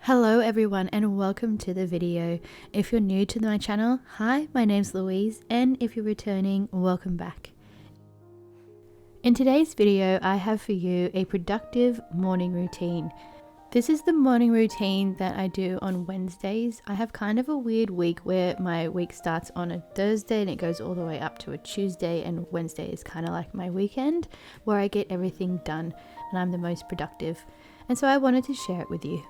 Hello everyone and welcome to the video. If you're new to my channel, hi, my name's Louise, and if you're returning, welcome back. In today's video, I have for you a productive morning routine. This is the morning routine that I do on Wednesdays. I have kind of a weird week where my week starts on a Thursday and it goes all the way up to a Tuesday, and Wednesday is kind of like my weekend where I get everything done and I'm the most productive. And so I wanted to share it with you.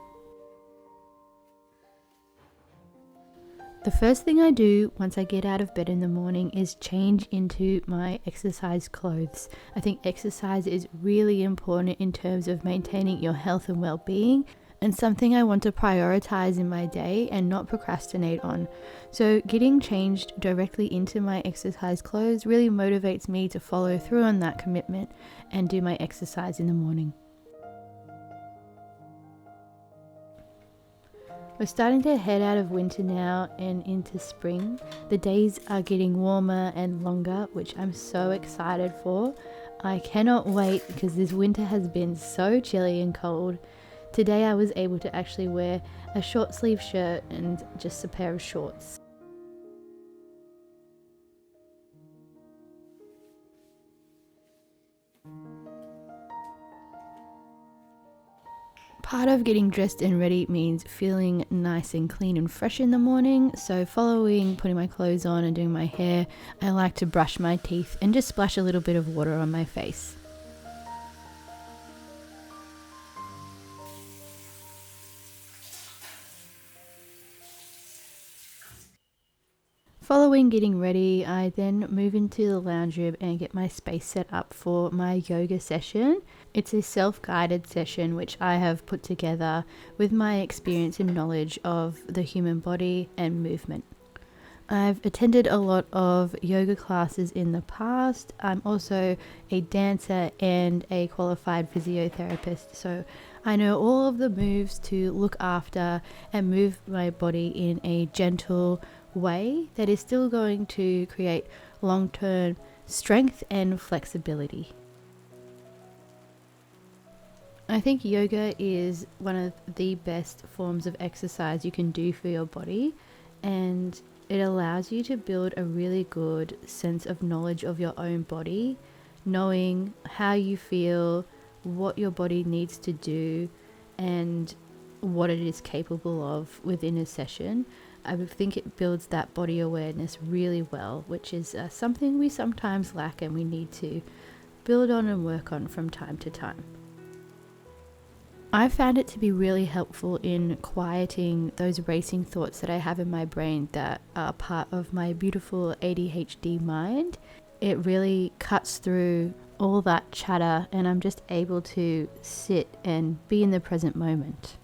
The first thing I do once I get out of bed in the morning is change into my exercise clothes. I think exercise is really important in terms of maintaining your health and well-being, and something I want to prioritize in my day and not procrastinate on. So getting changed directly into my exercise clothes really motivates me to follow through on that commitment and do my exercise in the morning. We're starting to head out of winter now and into spring. The days are getting warmer and longer, which I'm so excited for. I cannot wait because this winter has been so chilly and cold. Today I was able to actually wear a short sleeve shirt and just a pair of shorts. Part of getting dressed and ready means feeling nice and clean and fresh in the morning, so following putting my clothes on and doing my hair, I like to brush my teeth and just splash a little bit of water on my face. Following getting ready, I then move into the lounge room and get my space set up for my yoga session. It's a self-guided session which I have put together with my experience and knowledge of the human body and movement. I've attended a lot of yoga classes in the past. I'm also a dancer and a qualified physiotherapist, so I know all of the moves to look after and move my body in a gentle way that is still going to create long-term strength and flexibility. I think yoga is one of the best forms of exercise you can do for your body, and it allows you to build a really good sense of knowledge of your own body, knowing how you feel, what your body needs to do, and what it is capable of within a session. I think it builds that body awareness really well, which is something we sometimes lack and we need to build on and work on from time to time. I found it to be really helpful in quieting those racing thoughts that I have in my brain that are part of my beautiful ADHD mind. It really cuts through all that chatter and I'm just able to sit and be in the present moment.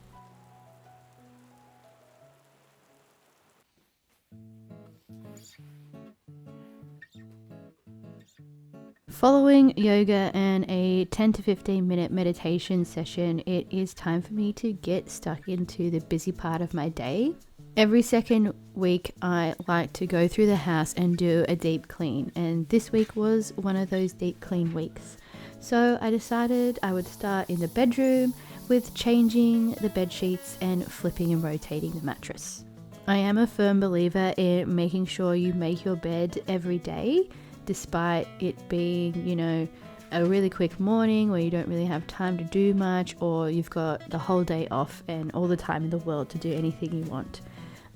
Following yoga and a 10 to 15 minute meditation session, it is time for me to get stuck into the busy part of my day. Every second week, I like to go through the house and do a deep clean, and this week was one of those deep clean weeks. So I decided I would start in the bedroom with changing the bed sheets and flipping and rotating the mattress. I am a firm believer in making sure you make your bed every day, despite it being, a really quick morning where you don't really have time to do much, or you've got the whole day off and all the time in the world to do anything you want.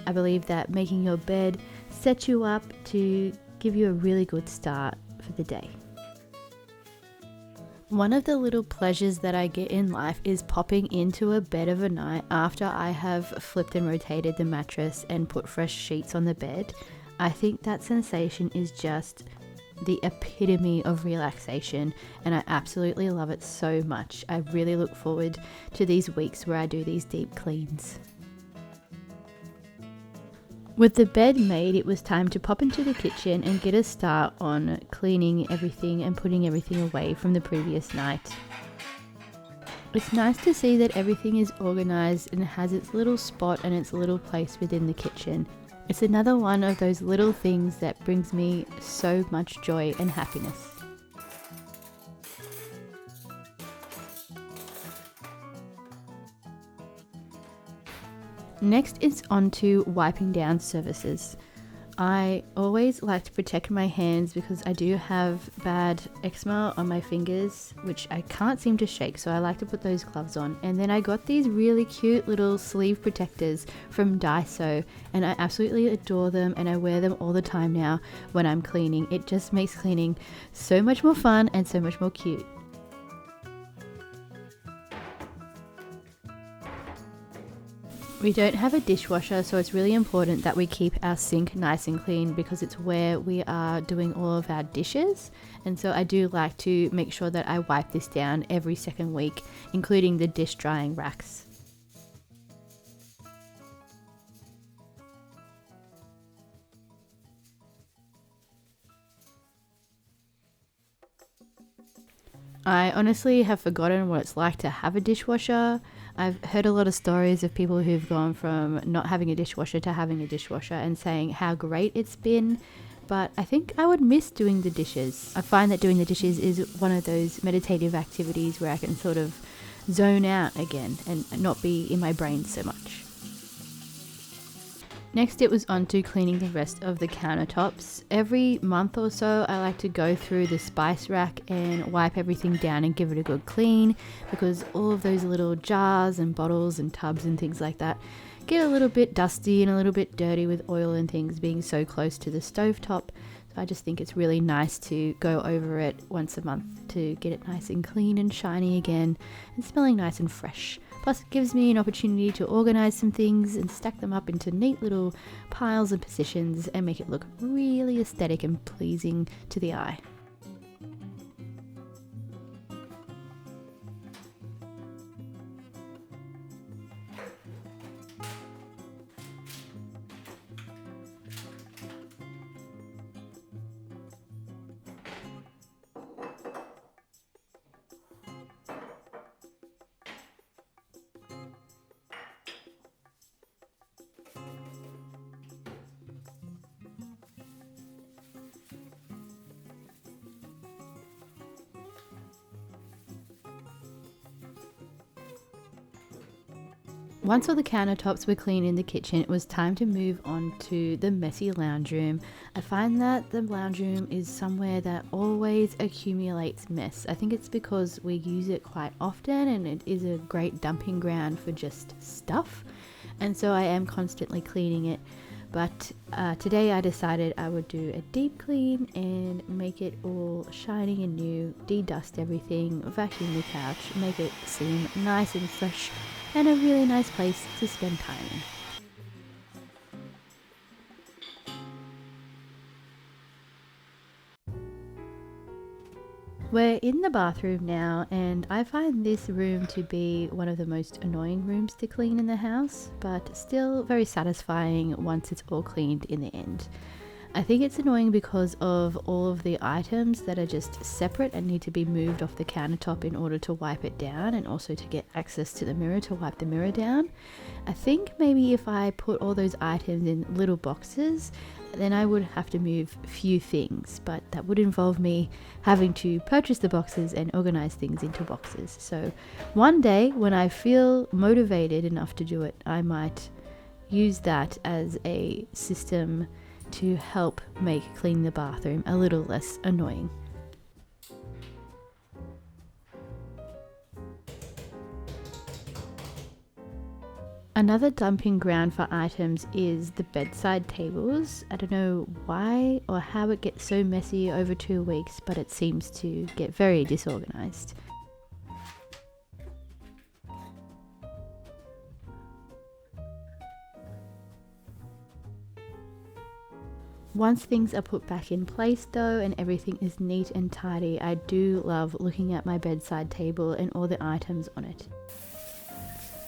I believe that making your bed sets you up to give you a really good start for the day. One of the little pleasures that I get in life is popping into a bed of a night after I have flipped and rotated the mattress and put fresh sheets on the bed. I think that sensation is just the epitome of relaxation, and I absolutely love it so much. I really look forward to these weeks where I do these deep cleans. With the bed made, it was time to pop into the kitchen and get a start on cleaning everything and putting everything away from the previous night. It's nice to see that everything is organized and has its little spot and its little place within the kitchen. It's another one of those little things that brings me so much joy and happiness. Next is on to wiping down surfaces. I always like to protect my hands because I do have bad eczema on my fingers, which I can't seem to shake, so I like to put those gloves on. And then I got these really cute little sleeve protectors from Daiso, and I absolutely adore them, and I wear them all the time now when I'm cleaning. It just makes cleaning so much more fun and so much more cute. We don't have a dishwasher, so it's really important that we keep our sink nice and clean because it's where we are doing all of our dishes. And so I do like to make sure that I wipe this down every second week, including the dish drying racks. I honestly have forgotten what it's like to have a dishwasher. I've heard a lot of stories of people who've gone from not having a dishwasher to having a dishwasher and saying how great it's been, but I think I would miss doing the dishes. I find that doing the dishes is one of those meditative activities where I can sort of zone out again and not be in my brain so much. Next, it was on to cleaning the rest of the countertops. Every month or so, I like to go through the spice rack and wipe everything down and give it a good clean, because all of those little jars and bottles and tubs and things like that get a little bit dusty and a little bit dirty with oil and things being so close to the stovetop. So I just think it's really nice to go over it once a month to get it nice and clean and shiny again and smelling nice and fresh. Plus, it gives me an opportunity to organize some things and stack them up into neat little piles and positions and make it look really aesthetic and pleasing to the eye. Once all the countertops were clean in the kitchen, it was time to move on to the messy lounge room. I find that the lounge room is somewhere that always accumulates mess. I think it's because we use it quite often and it is a great dumping ground for just stuff. And so I am constantly cleaning it. But today I decided I would do a deep clean and make it all shiny and new, de-dust everything, vacuum the couch, make it seem nice and fresh, and a really nice place to spend time in. We're in the bathroom now, and I find this room to be one of the most annoying rooms to clean in the house, but still very satisfying once it's all cleaned in the end. I think it's annoying because of all of the items that are just separate and need to be moved off the countertop in order to wipe it down, and also to get access to the mirror to wipe the mirror down. I think maybe if I put all those items in little boxes, then I would have to move few things, but that would involve me having to purchase the boxes and organize things into boxes. So one day when I feel motivated enough to do it, I might use that as a system to help make cleaning the bathroom a little less annoying. Another dumping ground for items is the bedside tables. I don't know why or how it gets so messy over 2 weeks, but it seems to get very disorganized. Once things are put back in place though and everything is neat and tidy, I do love looking at my bedside table and all the items on it.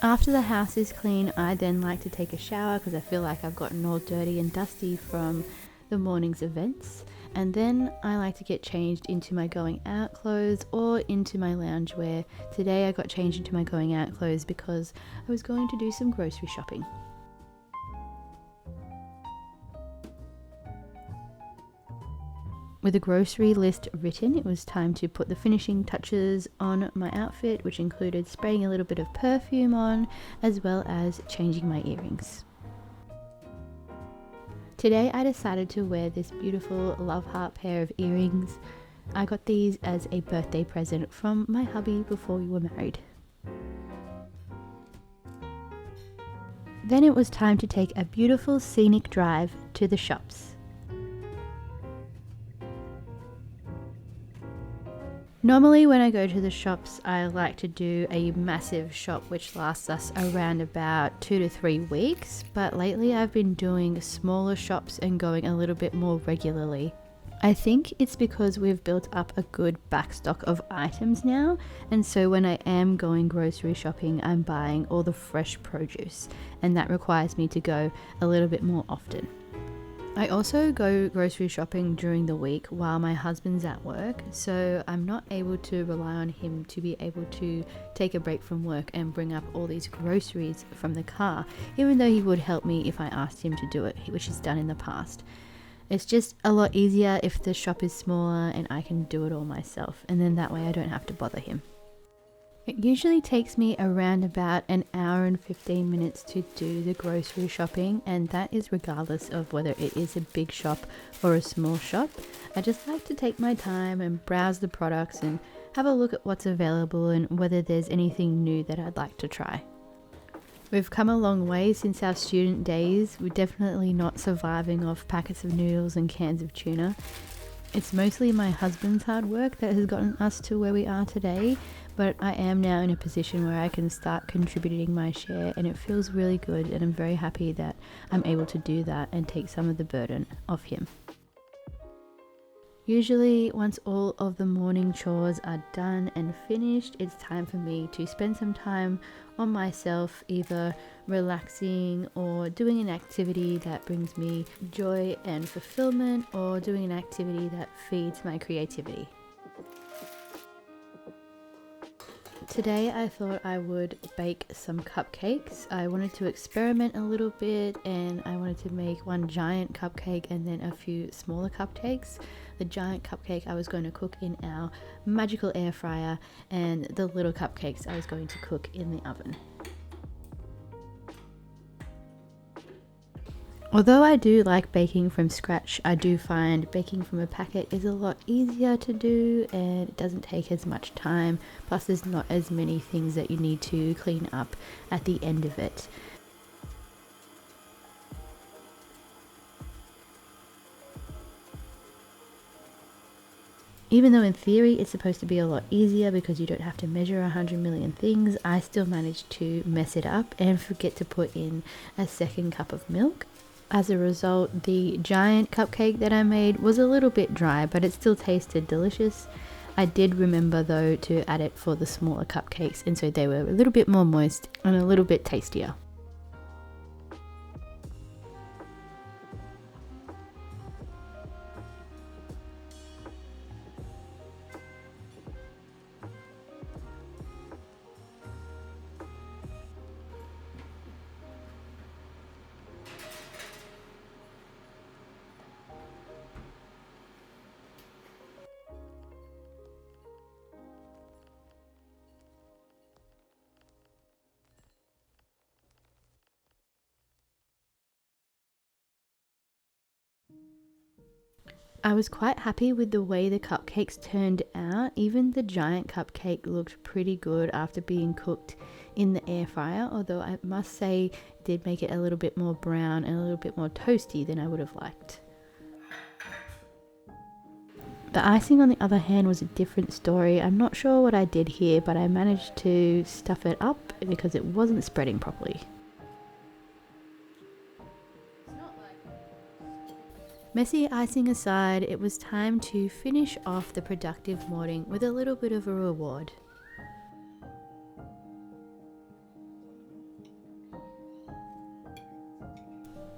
After the house is clean, I then like to take a shower because I feel like I've gotten all dirty and dusty from the morning's events. And then I like to get changed into my going out clothes or into my loungewear. Today I got changed into my going out clothes because I was going to do some grocery shopping. With a grocery list written, it was time to put the finishing touches on my outfit, which included spraying a little bit of perfume on, as well as changing my earrings. Today I decided to wear this beautiful love heart pair of earrings. I got these as a birthday present from my hubby before we were married. Then it was time to take a beautiful scenic drive to the shops. Normally when I go to the shops, I like to do a massive shop which lasts us around about 2 to 3 weeks, but lately I've been doing smaller shops and going a little bit more regularly. I think it's because we've built up a good backstock of items now, and so when I am going grocery shopping, I'm buying all the fresh produce, and that requires me to go a little bit more often. I also go grocery shopping during the week while my husband's at work, so I'm not able to rely on him to be able to take a break from work and bring up all these groceries from the car, even though he would help me if I asked him to do it, which he's done in the past. It's just a lot easier if the shop is smaller and I can do it all myself, and then that way I don't have to bother him. It usually takes me around about an hour and 15 minutes to do the grocery shopping, and that is regardless of whether it is a big shop or a small shop. I just like to take my time and browse the products and have a look at what's available and whether there's anything new that I'd like to try. We've come a long way since our student days. We're definitely not surviving off packets of noodles and cans of tuna. It's mostly my husband's hard work that has gotten us to where we are today, but I am now in a position where I can start contributing my share, and it feels really good, and I'm very happy that I'm able to do that and take some of the burden off him. Usually, once all of the morning chores are done and finished, it's time for me to spend some time on myself, either relaxing or doing an activity that brings me joy and fulfillment, or doing an activity that feeds my creativity. Today I thought I would bake some cupcakes. I wanted to experiment a little bit, and I wanted to make one giant cupcake and then a few smaller cupcakes. The giant cupcake I was going to cook in our magical air fryer, and the little cupcakes I was going to cook in the oven. Although I do like baking from scratch, I do find baking from a packet is a lot easier to do, and it doesn't take as much time, plus there's not as many things that you need to clean up at the end of it. Even though in theory it's supposed to be a lot easier because you don't have to measure 100 million things, I still managed to mess it up and forget to put in a second cup of milk. As a result, the giant cupcake that I made was a little bit dry, but it still tasted delicious. I did remember though to add it for the smaller cupcakes, and so they were a little bit more moist and a little bit tastier. I was quite happy with the way the cupcakes turned out. Even the giant cupcake looked pretty good after being cooked in the air fryer, although I must say it did make it a little bit more brown and a little bit more toasty than I would have liked. The icing, on the other hand, was a different story. I'm not sure what I did here, but I managed to stuff it up because it wasn't spreading properly. Messy icing aside, it was time to finish off the productive morning with a little bit of a reward.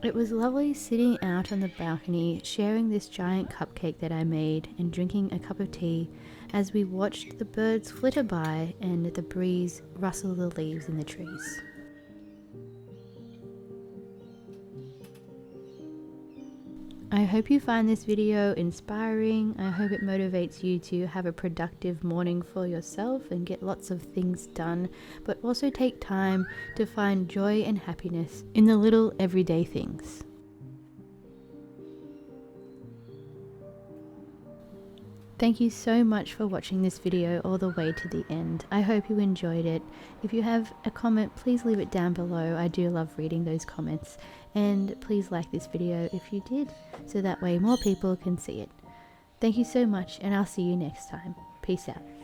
It was lovely sitting out on the balcony, sharing this giant cupcake that I made and drinking a cup of tea as we watched the birds flitter by and the breeze rustle the leaves in the trees. I hope you find this video inspiring. I hope it motivates you to have a productive morning for yourself and get lots of things done, but also take time to find joy and happiness in the little everyday things. Thank you so much for watching this video all the way to the end. I hope you enjoyed it. If you have a comment, please leave it down below. I do love reading those comments. And please like this video if you did, so that way more people can see it. Thank you so much, and I'll see you next time. Peace out.